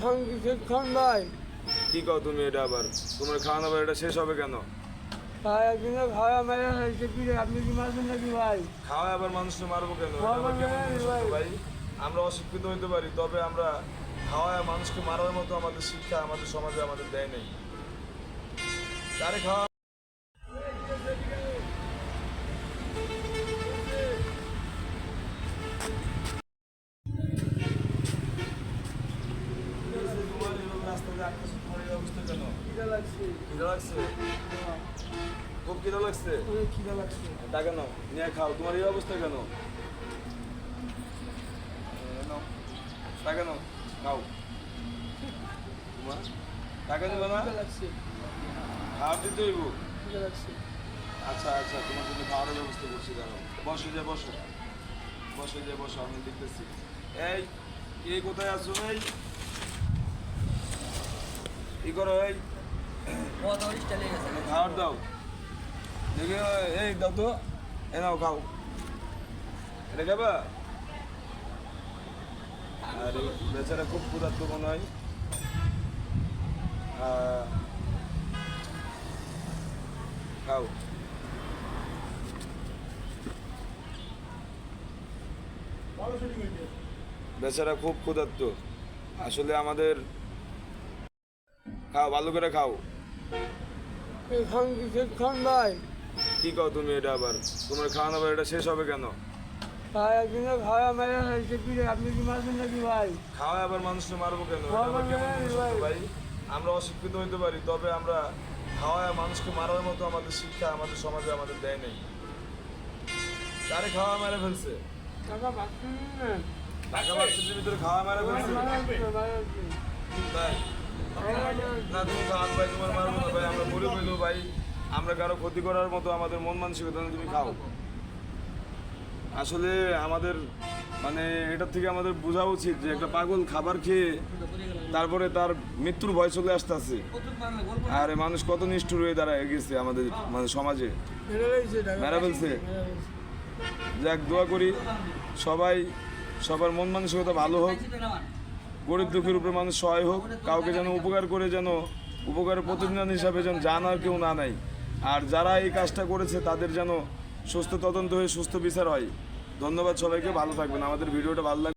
ভাই কি কও তুমি এটা আবার? তোমার খাওয়ানো আবার এটা শেষ হবে কেন? ভাই একদিনে খাওয়া মেরে হয়েছে কি রে, আপনি কি মারবেন নাকি ভাই? খাওয়া আবার মানুষকে মারবো কেন? এটা খাওয়া আবার কেমন মানে জিনিস ভাই? ভাই? আমরা অশিক্ষিত হইতে পারি, তবে আমরা খাওয়ায় মানুষকে মারার মতো আমাদের শিক্ষা আমাদের সমাজে আমাদের দেয় নাই। তারে খাওয়া তোমার এরকম রাস্তায় আসতেছো, তোমার এই অবস্থা কেন? খিদা লাগছে। খিদা লাগছে? হ্যাঁ, খুব খিদা লাগছে? অনেক খিদা লাগছে। তা কেন নিয়ে খাও, তোমার এই অবস্থা কেন? নাও। তা কেন খাও? তোমার টাকা দেবে না? খিদা লাগছে। খাওয়া দিতে হইব। খিদা লাগছে। আচ্ছা আচ্ছা, তোমার জন্য খাওয়ার ব্যবস্থা করছি, দাঁড়াও। বসো যে বসো, বসো যে বসো, আমি দেখতেছি। এই কে কোথায় আছো? এই ই করো, এই খাওয়ার দাও দেখি। এই দাও তো, এ নাও খাও। এটা খাবা? আর এই বেচারা খুব ক্ষুধার্ত মনে হয়। খাও। বেচারা খুব ক্ষুধার্ত আসলে। আমাদের খাও, ভালো করে খাও। খান ভাই। কি কও তুমি এটা আবার? তোমার খাওয়ানো আবার এটা শেষ হবে কেন? ভাই একদিনে খাওয়া মেরে হয়েছে কি রে, আপনি কি মারবেন নাকি ভাই? খাওয়া আবার মানুষকে মারবো কেন? এটা খাওয়া আবার কেমন মানে জিনিস ভাই? ভাই? আমরা অশিক্ষিত হইতে পারি, তবে আমরা খাওয়ায় মানুষকে মারার মতো আমাদের শিক্ষা আমাদের সমাজে আমাদের দেয় নাই। তারে খাওয়া মেরে ফেলছে। টাকা পাচ্ছেন না? ঢাকা ভার্সিটির ভিতরে খাওয়া মেরে ফেলছে। তাই? না তুমি খাও ভাই, তোমার মারবো না ভাই, আমরা গরিব হইলো ভাই, আমরা কারো ক্ষতি করার মতো আমাদের মন মানসিকতা না। তুমি খাও। আসলে আমাদের মানে এটার থেকে আমাদের বোঝা উচিত যে একটা পাগল খাবার খেয়ে তারপরে তার মৃত্যুর ভয় চলে আসতেছে। আর মানুষ কত নিষ্ঠুর হয়ে দাঁড়ায় গেছে আমাদের মানে সমাজে, মেরা ফেলছে। যাক, দোয়া করি সবাই, সবার মন মানসিকতা ভালো হোক, গরিব দুঃখের উপরে মানুষ সহায় হোক, কাউকে যেন উপকার করে, যেন উপকারের প্রতিদান হিসাবে যেন জান আর কেউ না নেয়। আর যারা এই কাজটা করেছে তাদের যেন সুস্থ তদন্ত হয়ে সুস্থ বিচার হয়। ধন্যবাদ সবাইকে, ভালো থাকবেন। আমাদের ভিডিওটা ভালো লাগবে।